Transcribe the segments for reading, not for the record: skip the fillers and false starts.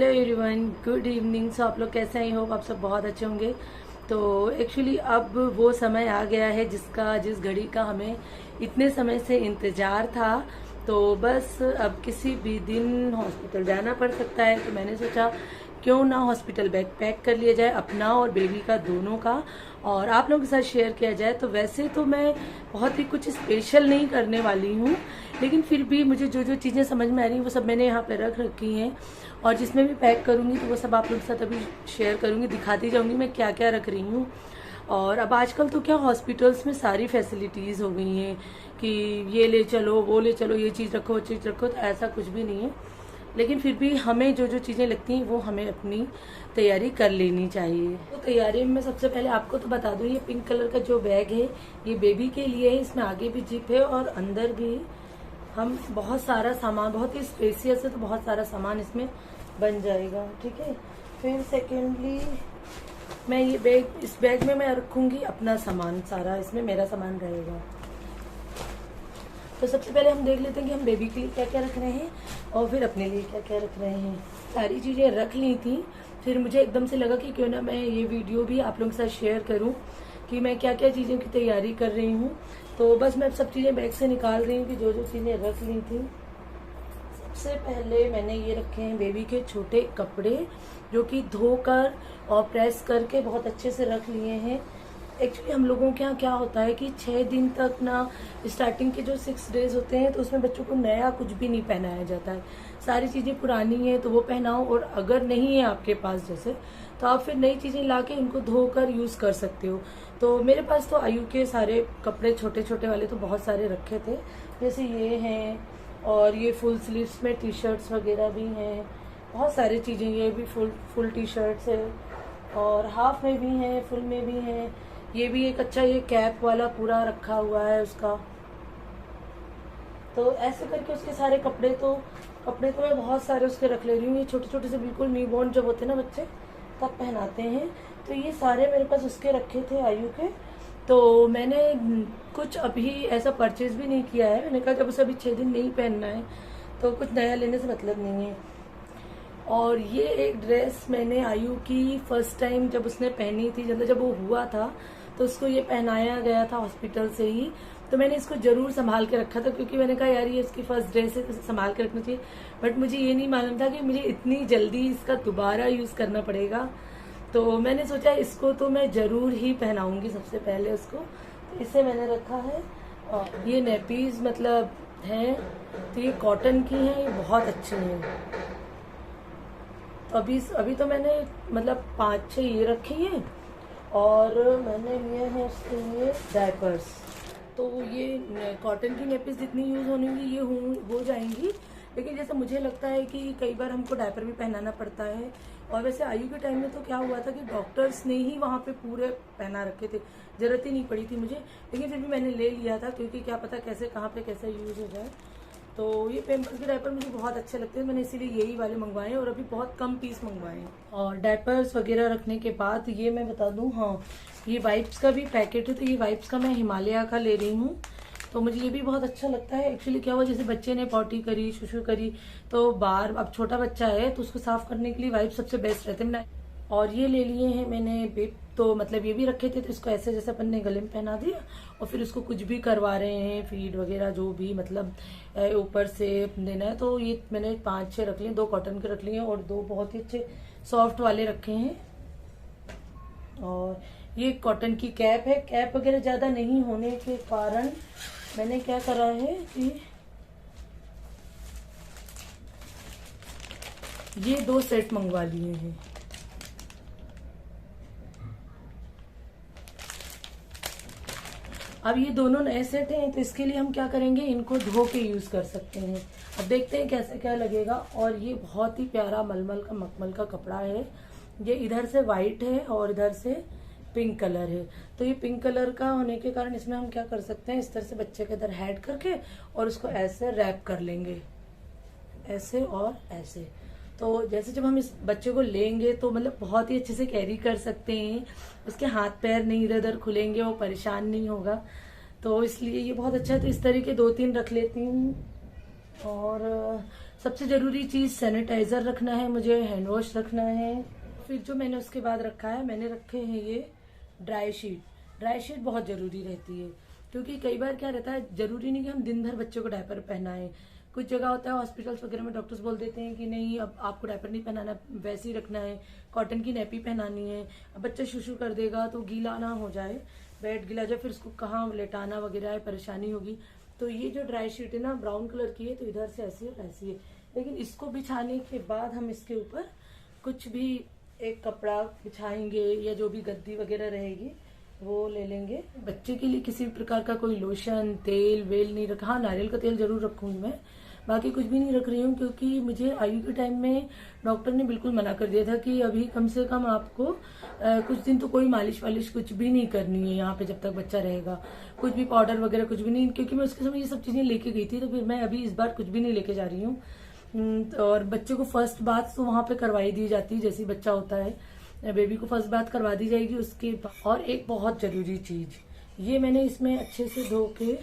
Hello everyone, good evening. So आप लोग कैसे हैं? आई होप आप सब बहुत अच्छे होंगे। तो एक्चुअली अब वो समय आ गया है जिस घड़ी का हमें इतने समय से इंतजार था। तो बस अब किसी भी दिन हॉस्पिटल जाना पड़ सकता है, तो मैंने सोचा क्यों ना हॉस्पिटल बैग पैक कर लिया जाए, अपना और बेबी का दोनों का, और आप लोगों के साथ शेयर किया जाए। तो वैसे तो मैं बहुत ही कुछ स्पेशल नहीं करने वाली हूँ, लेकिन फिर भी मुझे जो जो चीज़ें समझ में आ रही हैं वो सब मैंने यहाँ पे रख रखी हैं, और जिसमें भी पैक करूँगी तो वो सब आप लोगों के साथ अभी शेयर करूँगी, दिखाती जाऊँगी मैं क्या क्या रख रही हूँ। और अब आजकल तो क्या हॉस्पिटल्स में सारी फैसिलिटीज़ हो गई हैं कि ये ले चलो, वो ले चलो, ये चीज़ रखो, वो चीज़ रखो, तो ऐसा कुछ भी नहीं है। लेकिन फिर भी हमें जो जो चीज़ें लगती हैं वो हमें अपनी तैयारी कर लेनी चाहिए। तो तैयारी में सबसे पहले आपको तो बता दूं, ये पिंक कलर का जो बैग है ये बेबी के लिए है। इसमें आगे भी जिप है और अंदर भी हम बहुत सारा सामान, बहुत ही स्पेसियस है, तो बहुत सारा सामान इसमें बन जाएगा। ठीक है। फिर सेकेंडली मैं ये बैग, इस बैग में मैं रखूंगी अपना सामान, सारा इसमें मेरा सामान रहेगा। तो सबसे पहले हम देख लेते हैं कि हम बेबी के लिए क्या क्या रख रहे हैं और फिर अपने लिए क्या क्या रख रहे हैं। सारी चीज़ें रख ली थी, फिर मुझे एकदम से लगा कि क्यों ना मैं ये वीडियो भी आप लोगों के साथ शेयर करूं कि मैं क्या क्या चीज़ों की तैयारी कर रही हूं। तो बस मैं सब चीज़ें बैग से निकाल रही हूँ कि जो जो चीज़ें रख ली थी। सबसे पहले मैंने ये रखे हैं बेबी के छोटे कपड़े, जो कि धोकर और प्रेस करके बहुत अच्छे से रख लिए हैं। एक्चुअली हम लोगों के यहाँ क्या होता है कि 6 दिन तक ना, स्टार्टिंग के जो 6 डेज होते हैं तो उसमें बच्चों को नया कुछ भी नहीं पहनाया जाता है। सारी चीज़ें पुरानी हैं तो वो पहनाओ, और अगर नहीं है आपके पास जैसे, तो आप फिर नई चीज़ें ला के इनको धोकर यूज़ कर सकते हो। तो मेरे पास तो आयु के सारे कपड़े छोटे छोटे वाले तो बहुत सारे रखे थे, जैसे ये हैं, और ये फुल स्लीव्स में टी शर्ट्स वगैरह भी हैं, बहुत सारी चीज़ें। ये भी फुल टी शर्ट्स है, और हाफ में भी हैं, फुल में भी हैं। ये भी एक अच्छा, ये कैप वाला पूरा रखा हुआ है उसका। तो ऐसे करके उसके सारे कपड़े तो मैं बहुत सारे उसके रख ले रही हूँ। ये छोटे छोटे से बिल्कुल न्यूबॉर्न जब होते हैं ना बच्चे, तब पहनाते हैं। तो ये सारे मेरे पास उसके रखे थे आयु के। तो मैंने कुछ अभी ऐसा परचेज भी नहीं किया है। मैंने कहा जब उसे अभी 6 दिन नहीं पहनना है तो कुछ नया लेने से मतलब नहीं है। और ये एक ड्रेस मैंने आयु की फर्स्ट टाइम जब उसने पहनी थी, जब वो हुआ था तो उसको ये पहनाया गया था हॉस्पिटल से ही। तो मैंने इसको जरूर संभाल के रखा था, क्योंकि मैंने कहा यार ये इसकी फर्स्ट ड्रेस है तो इसे संभाल के रखना चाहिए। बट मुझे ये नहीं मालूम था कि मुझे इतनी जल्दी इसका दोबारा यूज करना पड़ेगा। तो मैंने सोचा इसको तो मैं जरूर ही पहनाऊंगी सबसे पहले उसको, तो इसे मैंने रखा है। और ये नेपीज मतलब है, तो ये कॉटन की है, ये बहुत अच्छी है। तो अभी तो मैंने मतलब 5-6 ये रखी हैं, और मैंने लिए हैं इसके लिए डायपर्स। तो ये कॉटन की नेपीज जितनी यूज़ होनी होंगी ये हो जाएंगी। लेकिन जैसे मुझे लगता है कि कई बार हमको डायपर भी पहनाना पड़ता है। और वैसे आयु के टाइम में तो क्या हुआ था कि डॉक्टर्स ने ही वहाँ पे पूरे पहना रखे थे, जरूरत ही नहीं पड़ी थी मुझे। लेकिन फिर भी मैंने ले लिया था, क्योंकि क्या पता कैसे कहाँ पे कैसे यूज़ हो जाए। तो ये पैम्पर्स के डायपर मुझे बहुत अच्छे लगते हैं, मैंने इसीलिए यही वाले मंगवाए हैं, और अभी बहुत कम पीस मंगवाए हैं। और डायपर्स वगैरह रखने के बाद ये मैं बता दूं, हाँ ये वाइप्स का भी पैकेट है। तो ये वाइप्स का मैं हिमालय का ले रही हूँ, तो मुझे ये भी बहुत अच्छा लगता है। एक्चुअली क्या हुआ, जैसे बच्चे ने पॉटी करी, शुशु करी, तो बार अब छोटा बच्चा है तो उसको साफ करने के लिए वाइप सबसे बेस्ट रहते हैं। और ये ले लिए हैं मैंने बिप, तो मतलब ये भी रखे थे, तो इसको ऐसे जैसे अपन ने गले में पहना दिया, और फिर उसको कुछ भी करवा रहे हैं, फीड वगैरह जो भी मतलब ऊपर से देना है। तो ये मैंने 5-6 रख लिए, 2 कॉटन के रख लिए और 2 बहुत ही अच्छे सॉफ्ट वाले रखे हैं। और ये कॉटन की कैप है। कैप वगैरह ज्यादा नहीं होने के कारण मैंने क्या करा है कि ये 2 सेट मंगवा लिए हैं। अब ये दोनों नए सेट हैं, तो इसके लिए हम क्या करेंगे, इनको धो के यूज कर सकते हैं। अब देखते हैं कैसे क्या लगेगा। और ये बहुत ही प्यारा मखमल का कपड़ा है। ये इधर से व्हाइट है और इधर से पिंक कलर है। तो ये पिंक कलर का होने के कारण इसमें हम क्या कर सकते हैं, इस तरह से बच्चे के इधर हेड करके और उसको ऐसे रैप कर लेंगे, ऐसे और ऐसे। तो जैसे जब हम इस बच्चे को लेंगे तो मतलब बहुत ही अच्छे से कैरी कर सकते हैं, उसके हाथ पैर नहीं इधर उधर खुलेंगे, वो परेशान नहीं होगा। तो इसलिए ये बहुत अच्छा है। तो इस तरह के 2-3 रख लेती हूँ। और सबसे ज़रूरी चीज़ सैनिटाइज़र रखना है मुझे, हैंड वॉश रखना है। फिर जो मैंने उसके बाद रखा है, मैंने रखे हैं ये ड्राई शीट। ड्राई शीट बहुत ज़रूरी रहती है, क्योंकि कई बार क्या रहता है, ज़रूरी नहीं कि हम दिन भर बच्चों को डायपर पहनाएं। कुछ जगह होता है हॉस्पिटल्स वगैरह में डॉक्टर्स बोल देते हैं कि नहीं, अब आपको डायपर नहीं पहनाना, वैसे ही रखना है, कॉटन की नैपी पहनानी है। अब बच्चा शुशु कर देगा तो गीला ना हो जाए, बेड गीला जाए, फिर उसको कहाँ लेटाना वगैरह है, परेशानी होगी। तो ये जो ड्राई शीट है ना, ब्राउन कलर की है, तो इधर से ऐसी है ऐसी है। लेकिन इसको बिछाने के बाद हम इसके ऊपर कुछ भी एक कपड़ा बिछाएंगे, या जो भी गद्दी वगैरह रहेगी वो ले लेंगे। बच्चे के लिए किसी भी प्रकार का कोई लोशन तेल वेल नहीं रखा। हाँ, नारियल का तेल जरूर रखूंगी मैं, बाकी कुछ भी नहीं रख रही हूँ, क्योंकि मुझे आयु के टाइम में डॉक्टर ने बिल्कुल मना कर दिया था कि अभी कम से कम आपको कुछ दिन तो कोई मालिश वालिश कुछ भी नहीं करनी है यहाँ पे जब तक बच्चा रहेगा, कुछ भी पाउडर वगैरह कुछ भी नहीं। क्योंकि मैं उसके समय ये सब चीजें लेके गई थी, तो फिर मैं अभी इस बार कुछ भी नहीं लेके जा रही हूँ। और बच्चे को फर्स्ट बात तो वहां पे करवाई दी जाती है, जैसे बच्चा होता है बेबी को फर्स्ट बात करवा दी जाएगी उसके। और एक बहुत जरूरी चीज, ये मैंने इसमें अच्छे से धो के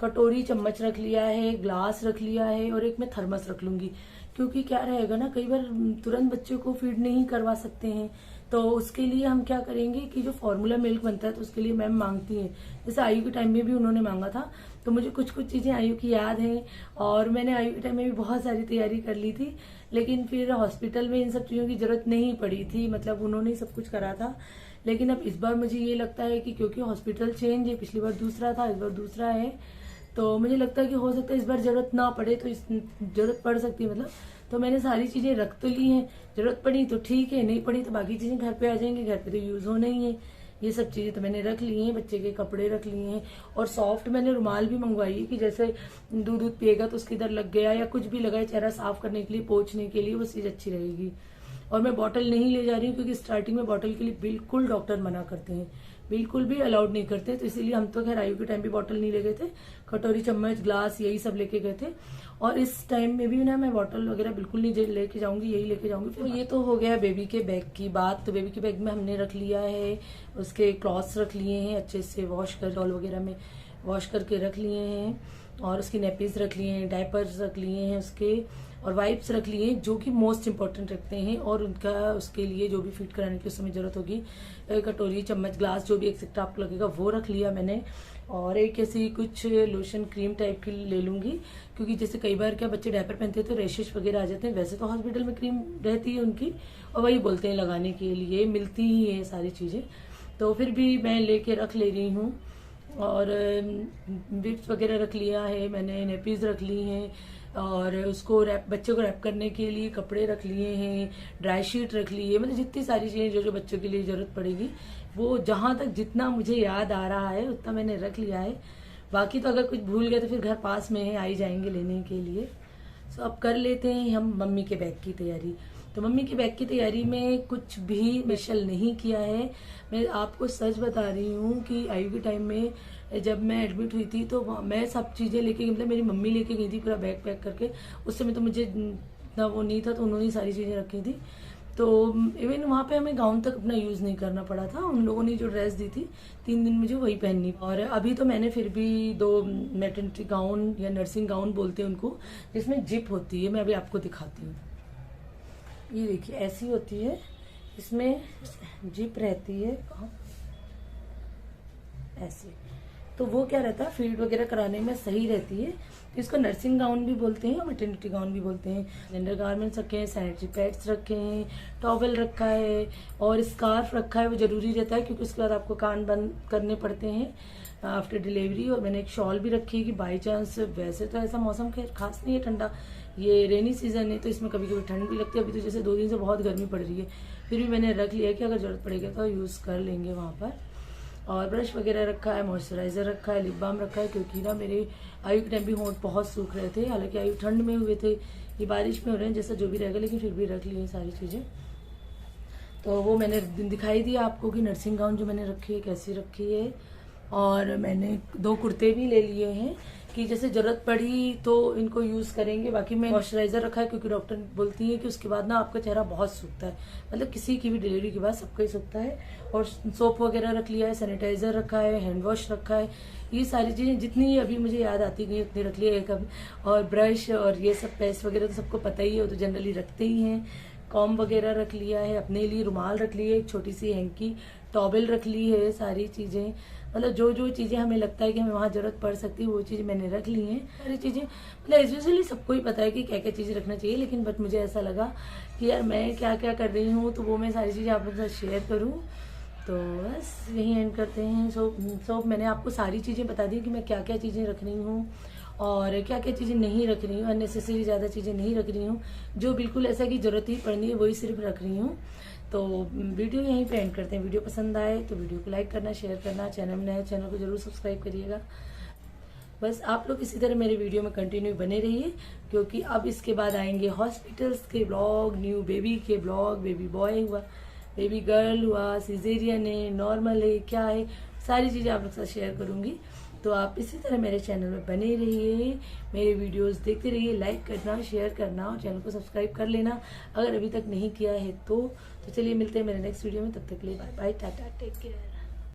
कटोरी चम्मच रख लिया है, ग्लास रख लिया है, और एक मैं थर्मस रख लूंगी। क्योंकि क्या रहेगा ना, कई बार तुरंत बच्चे को फीड नहीं करवा सकते हैं, तो उसके लिए हम क्या करेंगे कि जो फॉर्मूला मिल्क बनता है, तो उसके लिए मैम मांगती हैं। जैसे आयु के टाइम में भी उन्होंने मांगा था, तो मुझे कुछ कुछ चीजें आयु की याद हैं, और मैंने आयु के टाइम में भी बहुत सारी तैयारी कर ली थी। लेकिन फिर हॉस्पिटल में इन सब चीजों की जरूरत नहीं पड़ी थी, मतलब उन्होंने ही सब कुछ करा था। लेकिन अब इस बार मुझे ये लगता है कि क्योंकि हॉस्पिटल चेंज है, पिछली बार दूसरा था, इस बार दूसरा है, तो मुझे लगता है कि हो सकता है इस बार जरूरत ना पड़े, तो इस जरूरत पड़ सकती है मतलब। तो मैंने सारी चीजें रख तो ली हैं, जरूरत पड़ी तो ठीक है, नहीं पड़ी तो बाकी चीजें घर पे आ जाएंगी, घर पे तो यूज होना ही है। ये सब चीजें तो मैंने रख ली हैं, बच्चे के कपड़े रख लिए हैं, और सॉफ्ट मैंने रुमाल भी मंगवाई है कि जैसे दूध पिएगा तो उसके इधर लग गया या कुछ भी लगा है, चेहरा साफ करने के लिए, पोंछने के लिए, वो चीज अच्छी रहेगी। और मैं बॉटल नहीं ले जा रही हूँ, क्योंकि स्टार्टिंग में बॉटल के लिए बिल्कुल डॉक्टर मना करते हैं, बिल्कुल भी अलाउड नहीं करते। तो इसीलिए हम तो खैर आयु के टाइम भी बॉटल नहीं ले गए थे, कटोरी चम्मच ग्लास यही सब लेके गए थे। और इस टाइम में भी ना मैं बॉटल वगैरह बिल्कुल नहीं लेके जाऊंगी, यही लेके जाऊंगी। तो ये तो हो गया बेबी के बैग की बात। तो बेबी के बैग में हमने रख लिया है, उसके क्लॉथ्स रख लिए हैं, अच्छे से वॉश कर डॉल वगैरह में वॉश करके रख लिए हैं, और उसकी नेपीज रख लिए हैं, डायपर्स रख लिए हैं उसके, और वाइप्स रख लिए हैं, जो कि मोस्ट इम्पोर्टेंट रखते हैं। और उनका उसके लिए जो भी फिट कराने की उस समय जरूरत होगी, कटोरी चम्मच ग्लास जो भी एक्सेट्रा आपको लगेगा वो रख लिया मैंने। और एक ऐसी कुछ लोशन क्रीम टाइप की ले लूंगी, क्योंकि जैसे कई बार क्या बच्चे डायपर पहनते हैं तो रेशेस वगैरह आ जाते हैं। वैसे तो हॉस्पिटल में क्रीम रहती है उनकी, और वही बोलते हैं लगाने के लिए, मिलती ही है सारी चीजें, तो फिर भी मैं लेके रख ले रही हूँ। और विप्स वगैरह रख लिया है मैंने, नेपीज रख ली हैं, और उसको रैप, बच्चे को रैप करने के लिए कपड़े रख लिए हैं, ड्राई शीट रख ली है, मतलब जितनी सारी चीजें जो जो बच्चों के लिए जरूरत पड़ेगी, वो जहां तक जितना मुझे याद आ रहा है उतना मैंने रख लिया है। बाकी तो अगर कुछ भूल गया तो फिर घर पास में है, आई जाएंगे लेने के लिए। तो अब कर लेते हैं हम मम्मी के बैग की तैयारी। तो मम्मी के बैग की तैयारी में कुछ भी स्पेशल नहीं किया है। मैं आपको सच बता रही हूँ कि आयु के टाइम में जब मैं एडमिट हुई थी, तो मैं सब चीजें लेके, मतलब मेरी मम्मी लेके गई थी पूरा बैग पैक करके। उस समय तो मुझे इतना वो नहीं था, तो उन्होंने सारी चीजें रखी थी। तो इवन वहां पे हमें गाउन तक अपना यूज नहीं करना पड़ा था, उन लोगों ने जो ड्रेस दी थी 3 दिन मुझे वही पहननी। और अभी तो मैंने फिर भी 2 मैटरनिटी गाउन या नर्सिंग गाउन बोलते हैं उनको, जिसमें जिप होती है, मैं अभी आपको दिखाती हूँ। ये देखिए ऐसी होती है, इसमें जिप रहती है ऐसे, तो वो क्या रहता है फील्ड वगैरह कराने में सही रहती है। इसको नर्सिंग गाउन भी बोलते हैं और मैटरनिटी गाउन भी बोलते हैं। जेंडर गारमेंट्स रखे हैं, सैनिटरी पैड्स रखे हैं, टॉवल रखा है, और स्कार्फ रखा है, वो जरूरी रहता है क्योंकि उसके बाद आपको कान बंद करने पड़ते हैं आफ्टर डिलीवरी। और मैंने एक शॉल भी रखी है कि बाई चांस, वैसे तो ऐसा मौसम खैर खास नहीं है ठंडा, ये रेनी सीजन है तो इसमें कभी कभी ठंड भी लगती है। अभी तो जैसे 2 दिन से बहुत गर्मी पड़ रही है, फिर भी मैंने रख लिया कि अगर जरूरत पड़ेगी तो यूज कर लेंगे वहां पर। और ब्रश वगैरह रखा है, मॉइस्चराइजर रखा है, लिप बाम रखा है, क्योंकि ना मेरे आयु के टाइम भी होंठ बहुत सूख रहे थे। हालांकि आयु ठंड में हुए थे, ये बारिश में हो रहे हैं, जैसा जो भी रहेगा, लेकिन फिर भी रख लिए सारी चीजें। तो वो मैंने दिखाई दिया आपको कि नर्सिंग गाउन जो मैंने रखी है कैसी रखी है। और मैंने 2 कुर्ते भी ले लिए हैं, कि जैसे जरूरत पड़ी तो इनको यूज करेंगे। बाकी मैं मॉइस्चराइजर रखा है क्योंकि डॉक्टर बोलती है कि उसके बाद ना आपका चेहरा बहुत सूखता है, मतलब किसी की भी डिलीवरी के बाद सबका ही सूखता है। और सोप वगैरह रख लिया है, सैनिटाइजर रखा है, हैंड वॉश रखा है, ये सारी चीजें जितनी अभी मुझे याद आती गई उतनी रख लिया है। और ब्रश और ये सब पेस्ट वगैरह तो सबको पता ही है, वो तो जनरली रखते ही हैं। कॉम वगैरह रख लिया है, अपने लिए रुमाल रख लिए, एक छोटी सी हैंकी टॉवेल रख ली है, सारी चीजें मतलब जो जो चीजें हमें लगता है कि हमें वहां जरूरत पड़ सकती है वो चीजें मैंने रख ली हैं। सारी चीजें मतलब यूजुअली सबको ही पता है कि क्या क्या चीजें रखना चाहिए, लेकिन बट मुझे ऐसा लगा कि यार मैं क्या क्या कर रही हूँ तो वो मैं सारी चीजें आप लोगों के साथ शेयर करूँ। तो बस यही एंड करते हैं। सो मैंने आपको सारी चीजें बता दी कि मैं क्या क्या चीजें रख रही हूँ और क्या क्या चीजें नहीं रख रही हूँ, अननेसेसरी ज्यादा चीजें नहीं रख रही हूँ, जो बिल्कुल ऐसा कि जरूरत ही पड़नी है वही सिर्फ रख रही हूँ। तो वीडियो यहीं पे एंड करते हैं। वीडियो पसंद आए तो वीडियो को लाइक करना, शेयर करना, चैनल में नए चैनल को जरूर सब्सक्राइब करिएगा। बस आप लोग इसी तरह मेरे वीडियो में कंटिन्यू बने रहिए, क्योंकि अब इसके बाद आएंगे हॉस्पिटल्स के ब्लॉग, न्यू बेबी के ब्लॉग, बेबी बॉय हुआ, बेबी गर्ल हुआ, सिजेरियन है, नॉर्मल है, क्या है, सारी चीजें आप लोग के साथ शेयर करूंगी। तो आप इसी तरह मेरे चैनल में बने रहिए, मेरे वीडियोस देखते रहिए, लाइक करना, शेयर करना और चैनल को सब्सक्राइब कर लेना अगर अभी तक नहीं किया है तो चलिए मिलते हैं मेरे नेक्स्ट वीडियो में। तब तक के लिए bye bye, tata, take care.